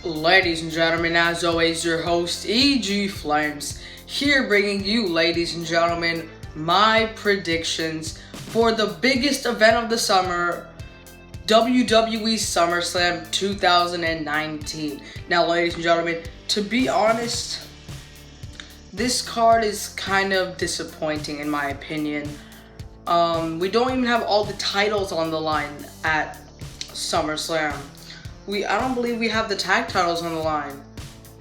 Ladies and gentlemen, as always, your host, EG Flames, here bringing you, ladies and gentlemen, my predictions for the biggest event of the summer, WWE Summerslam 2019. Now, ladies and gentlemen, to be honest, this card is kind of disappointing in my opinion. We don't even have all the titles on the line at SummerSlam. I don't believe we have the tag titles on the line.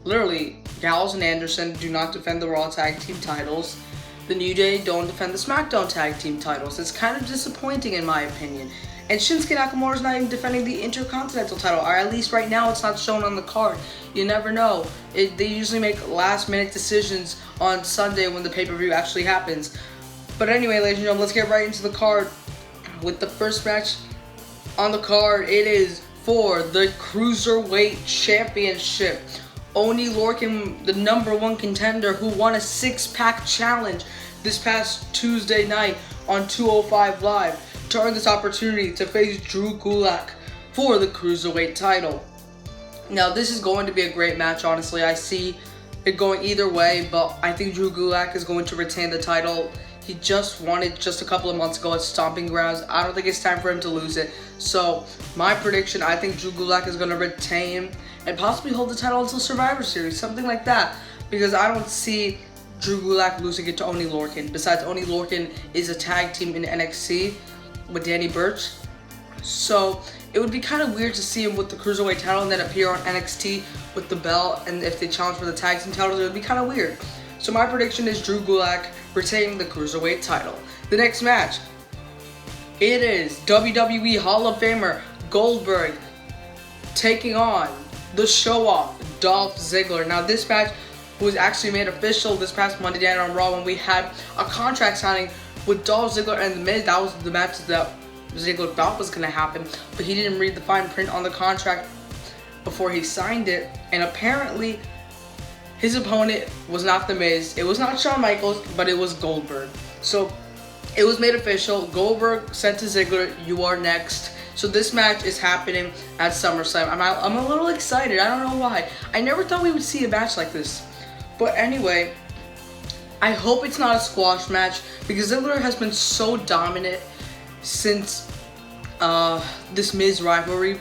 Literally, Gallows and Anderson do not defend the Raw tag team titles. The New Day don't defend the SmackDown tag team titles. It's kind of disappointing in my opinion. And Shinsuke Nakamura is not even defending the Intercontinental title, or at least right now it's not shown on the card. You never know. They usually make last minute decisions on Sunday when the pay-per-view actually happens. But anyway, ladies and gentlemen, let's get right into the card with the first match on the card. It is for the Cruiserweight Championship. Oney Lorcan, the #1 contender who won a six-pack challenge this past Tuesday night on 205 Live, turned this opportunity to face Drew Gulak for the Cruiserweight title. Now, this is going to be a great match, honestly. I see it going either way, but I think Drew Gulak is going to retain the title. He just won it just a couple of months ago at Stomping Grounds. I don't think it's time for him to lose it. So, my prediction, I think Drew Gulak is going to retain and possibly hold the title until Survivor Series, something like that. Because I don't see Drew Gulak losing it to Oney Lorcan. Besides, Oney Lorcan is a tag team in NXT with Danny Burch. So, it would be kind of weird to see him with the Cruiserweight title and then appear on NXT with the belt. And if they challenge for the tag team titles, it would be kind of weird. So my prediction is Drew Gulak retaining the Cruiserweight title. The next match, it is WWE Hall of Famer Goldberg taking on the show-off Dolph Ziggler. Now this match was actually made official this past Monday night on Raw when we had a contract signing with Dolph Ziggler and The Miz. That was the match that Ziggler thought was going to happen, but he didn't read the fine print on the contract before he signed it, and apparently his opponent was not The Miz. It was not Shawn Michaels, but it was Goldberg. So it was made official. Goldberg said to Ziggler, "You are next." So this match is happening at SummerSlam. I'm a little excited. I don't know why. I never thought we would see a match like this. But anyway, I hope it's not a squash match because Ziggler has been so dominant since this Miz rivalry.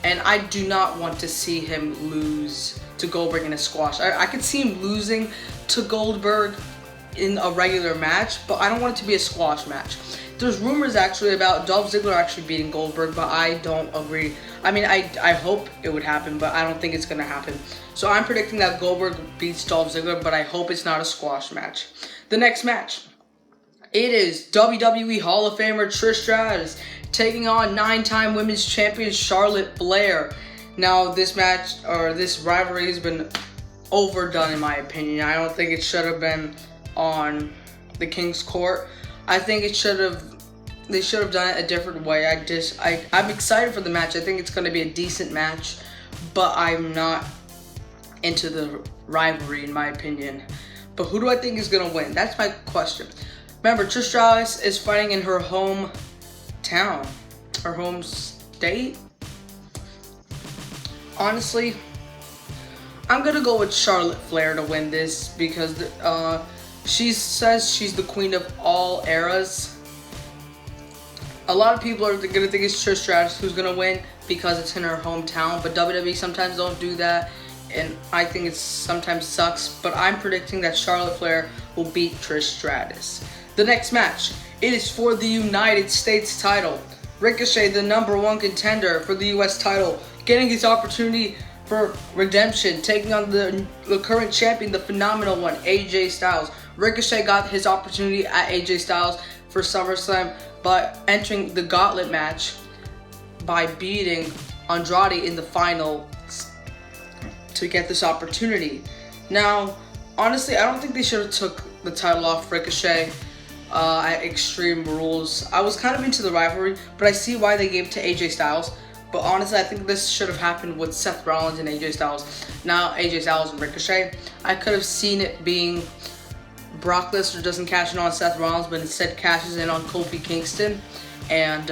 And I do not want to see him lose to Goldberg in a squash. I could see him losing to Goldberg in a regular match, but I don't want it to be a squash match. There's rumors actually about Dolph Ziggler actually beating Goldberg, but I don't agree. I mean, I hope it would happen, but I don't think it's going to happen. So I'm predicting that Goldberg beats Dolph Ziggler, but I hope it's not a squash match. The next match, it is WWE Hall of Famer Trish Stratus taking on 9-time Women's Champion Charlotte Flair. Now, this match, or this rivalry, has been overdone in my opinion. I don't think it should have been on the King's Court. I think they should have done it a different way. I'm excited for the match. I think it's going to be a decent match, but I'm not into the rivalry in my opinion. But who do I think is going to win? That's my question. Remember, Trish Stratus is fighting in her hometown, her home state. Honestly, I'm gonna go with Charlotte Flair to win this because she says she's the queen of all eras. A lot of people are gonna think it's Trish Stratus who's gonna win because it's in her hometown, but WWE sometimes don't do that, and I think it sometimes sucks. But I'm predicting that Charlotte Flair will beat Trish Stratus. The next match, it is for the United States title. Ricochet, the #1 contender for the US title, getting his opportunity for redemption, taking on the current champion, the phenomenal one, AJ Styles. Ricochet got his opportunity at AJ Styles for SummerSlam by entering the gauntlet match by beating Andrade in the final to get this opportunity. Now, honestly, I don't think they should have took the title off Ricochet at Extreme Rules. I was kind of into the rivalry, but I see why they gave it to AJ Styles. But honestly, I think this should have happened with Seth Rollins and AJ Styles. Now, AJ Styles and Ricochet. I could have seen it being Brock Lesnar doesn't cash in on Seth Rollins, but instead cashes in on Kofi Kingston. And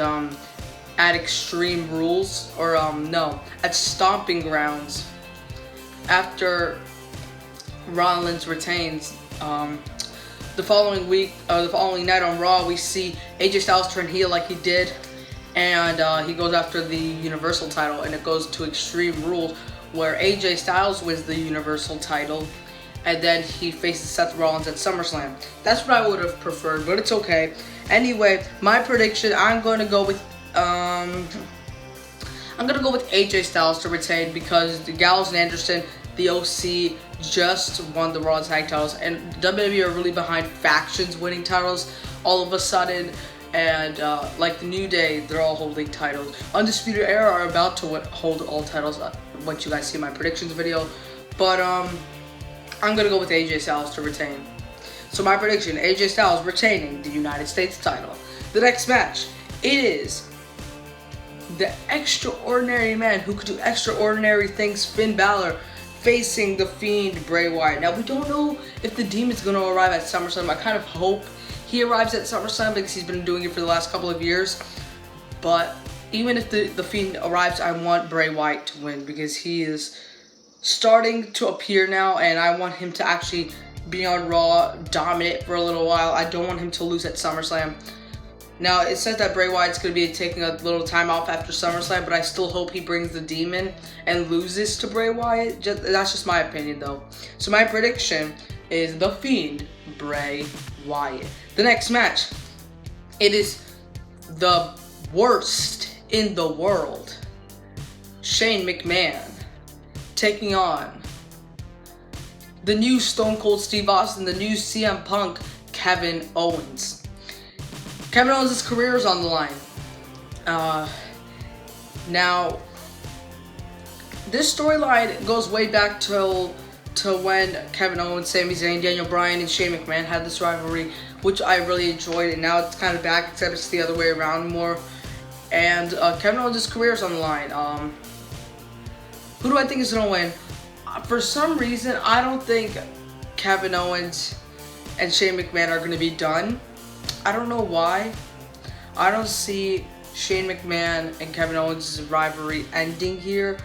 at Extreme Rules, or no, at Stomping Grounds, after Rollins retains, the following week, the following night on Raw, we see AJ Styles turn heel like he did, and he goes after the Universal title, and it goes to Extreme Rules, where AJ Styles wins the Universal title, and then he faces Seth Rollins at SummerSlam. That's what I would have preferred, but it's okay. Anyway, my prediction, I'm going to go with AJ Styles to retain, because the Gallows and Anderson, the OC, just won the Raw Tag titles, and WWE are really behind factions winning titles all of a sudden, and like the New Day, they're all holding titles. Undisputed Era are about to hold all titles once you guys see my predictions video, but I'm gonna go with AJ Styles to retain. So my prediction, AJ Styles retaining the United States title. The next match is the extraordinary man who could do extraordinary things, Finn Balor, facing the Fiend, Bray Wyatt. Now, we don't know if the Demon's going to arrive at SummerSlam. I kind of hope he arrives at SummerSlam, because he's been doing it for the last couple of years. But even if the Fiend arrives, I want Bray Wyatt to win, because he is starting to appear now, and I want him to actually be on Raw, dominate for a little while. I don't want him to lose at SummerSlam. Now, it says that Bray Wyatt's going to be taking a little time off after SummerSlam, but I still hope he brings the Demon and loses to Bray Wyatt. That's just my opinion, though. So my prediction is The Fiend, Bray Wyatt. The next match, it is the worst in the world, Shane McMahon, taking on the new Stone Cold Steve Austin, the new CM Punk, Kevin Owens. Kevin Owens' career is on the line. Now, this storyline goes way back to when Kevin Owens, Sami Zayn, Daniel Bryan, and Shane McMahon had this rivalry, which I really enjoyed, and now it's kind of back, except it's the other way around more. And Kevin Owens' career is on the line. Who do I think is going to win? For some reason, I don't think Kevin Owens and Shane McMahon are going to be done. I don't know why. I don't see Shane McMahon and Kevin Owens' rivalry ending here,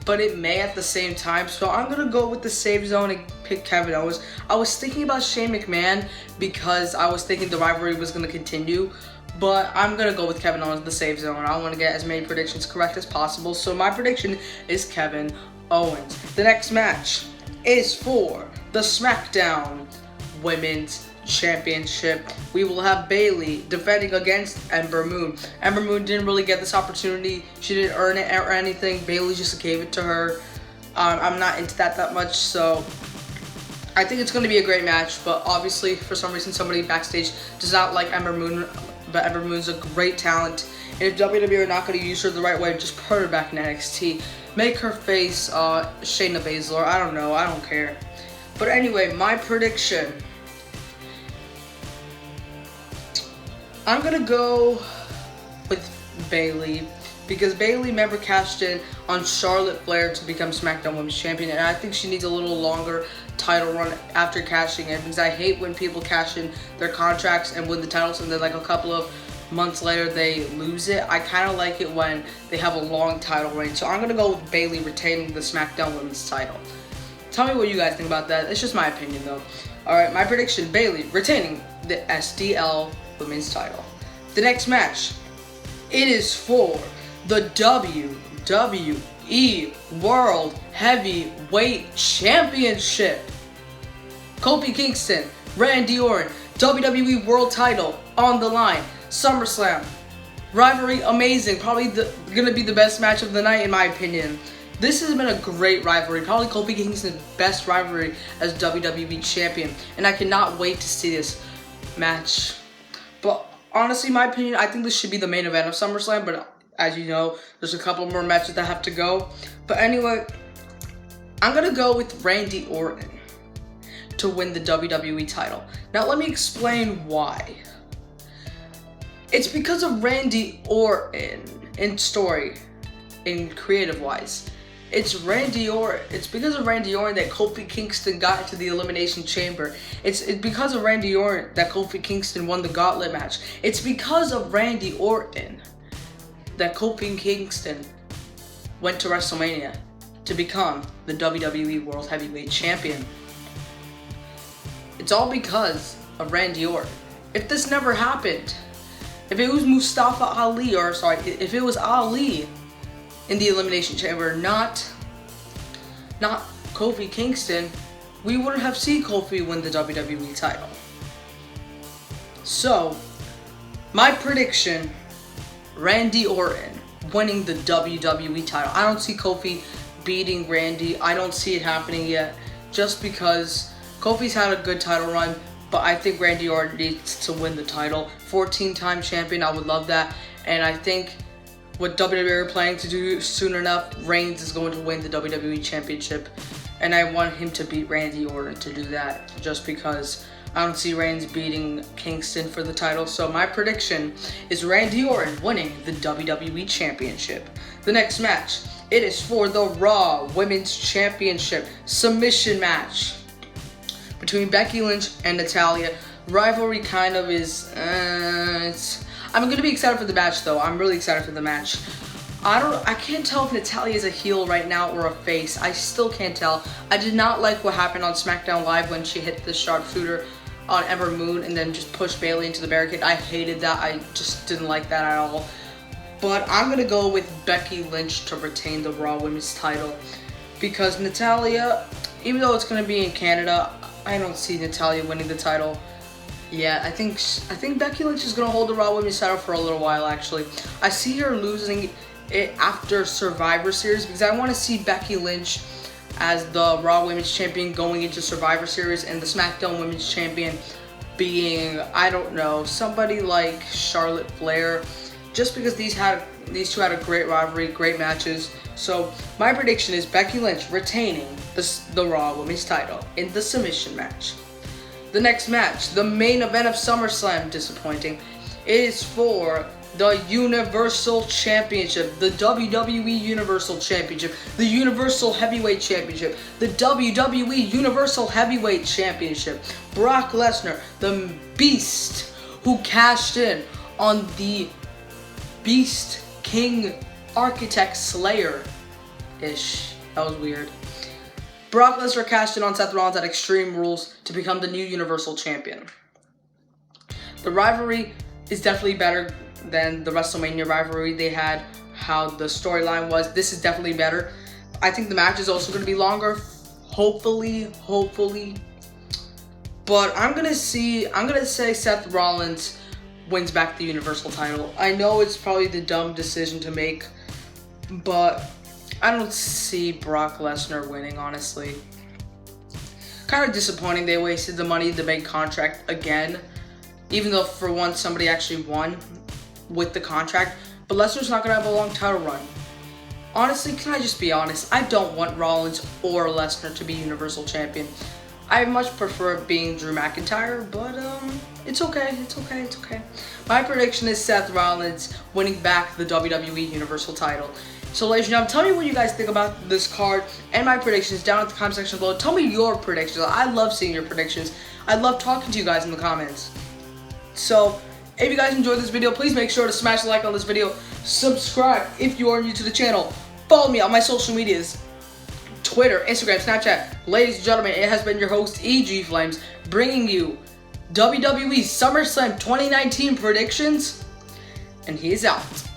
but it may at the same time. So I'm going to go with the safe zone and pick Kevin Owens. I was thinking about Shane McMahon because I was thinking the rivalry was going to continue, but I'm going to go with Kevin Owens, the safe zone. I want to get as many predictions correct as possible. So my prediction is Kevin Owens. The next match is for the SmackDown Women's Championship. We will have Bayley defending against Ember Moon. Ember Moon didn't really get this opportunity. She didn't earn it or anything. Bayley just gave it to her. I'm not into that much, so I think it's going to be a great match, but obviously for some reason somebody backstage does not like Ember Moon, but Ember Moon's a great talent, and if WWE are not going to use her the right way, just put her back in NXT. Make her face Shayna Baszler. I don't know. I don't care. But anyway, my prediction, I'm going to go with Bayley, because Bayley, remember, cashed in on Charlotte Flair to become SmackDown Women's Champion, and I think she needs a little longer title run after cashing in, because I hate when people cash in their contracts and win the titles and then like a couple of months later they lose it. I kind of like it when they have a long title reign, so I'm going to go with Bayley retaining the SmackDown Women's title. Tell me what you guys think about that. It's just my opinion, though. Alright, my prediction, Bayley retaining the SDL Women's title. The next match, it is for the WWE World Heavyweight Championship. Kofi Kingston, Randy Orton, WWE World title on the line. SummerSlam. Rivalry, amazing. Probably gonna be the best match of the night, in my opinion. This has been a great rivalry. Probably Kofi Kingston's best rivalry as WWE Champion. And I cannot wait to see this match. But honestly, my opinion, I think this should be the main event of SummerSlam. But as you know, there's a couple more matches that have to go. But anyway, I'm going to go with Randy Orton to win the WWE title. Now, let me explain why. It's because of Randy Orton in story, in creative-wise. It's because of Randy Orton that Kofi Kingston got into the Elimination Chamber. It's because of Randy Orton that Kofi Kingston won the Gauntlet match. It's because of Randy Orton that Kofi Kingston went to WrestleMania to become the WWE World Heavyweight Champion. It's all because of Randy Orton. If this never happened, if it was Mustafa Ali, if it was Ali in the Elimination Chamber, not Kofi Kingston, we wouldn't have seen Kofi win the WWE title. So, my prediction, Randy Orton winning the WWE title. I don't see Kofi beating Randy. I don't see it happening yet, just because Kofi's had a good title run, but I think Randy Orton needs to win the title. 14-time champion, I would love that. And I think what WWE are planning to do soon enough, Reigns is going to win the WWE Championship. And I want him to beat Randy Orton to do that, just because I don't see Reigns beating Kingston for the title. So my prediction is Randy Orton winning the WWE Championship. The next match, it is for the Raw Women's Championship submission match between Becky Lynch and Natalya. Rivalry kind of is, I'm going to be excited for the match though. I'm really excited for the match. I can't tell if Natalya is a heel right now or a face. I still can't tell. I did not like what happened on SmackDown Live when she hit the sharpshooter on Ember Moon and then just pushed Bayley into the barricade. I hated that. I just didn't like that at all. But I'm going to go with Becky Lynch to retain the Raw Women's title, because Natalya, even though it's going to be in Canada, I don't see Natalya winning the title. Yeah, I think Becky Lynch is going to hold the Raw Women's title for a little while, actually. I see her losing it after Survivor Series, because I want to see Becky Lynch as the Raw Women's Champion going into Survivor Series, and the SmackDown Women's Champion being, I don't know, somebody like Charlotte Flair, just because these two had a great rivalry, great matches. So my prediction is Becky Lynch retaining the Raw Women's title in the submission match. The next match, the main event of SummerSlam, disappointing, is for the Universal Championship, the WWE Universal Championship, the Universal Heavyweight Championship, the WWE Universal Heavyweight Championship. Brock Lesnar, the Beast, who cashed in on the Beast King Architect Slayer-ish. That was weird. Brock Lesnar cashed in on Seth Rollins at Extreme Rules to become the new Universal Champion. The rivalry is definitely better than the WrestleMania rivalry they had, how the storyline was. This is definitely better. I think the match is also going to be longer, hopefully. But I'm going to say Seth Rollins wins back the Universal title. I know it's probably the dumb decision to make, but I don't see Brock Lesnar winning, honestly. Kind of disappointing they wasted the money to make contract again, even though for once somebody actually won with the contract. But Lesnar's not going to have a long title run. Honestly, can I just be honest? I don't want Rollins or Lesnar to be Universal Champion. I much prefer being Drew McIntyre, but it's okay. My prediction is Seth Rollins winning back the WWE Universal title. So ladies and gentlemen, tell me what you guys think about this card and my predictions down in the comment section below. Tell me your predictions. I love seeing your predictions. I love talking to you guys in the comments. So if you guys enjoyed this video, please make sure to smash the like on this video. Subscribe if you are new to the channel. Follow me on my social medias. Twitter, Instagram, Snapchat. Ladies and gentlemen, it has been your host, EG Flames, bringing you WWE SummerSlam 2019 predictions. And he is out.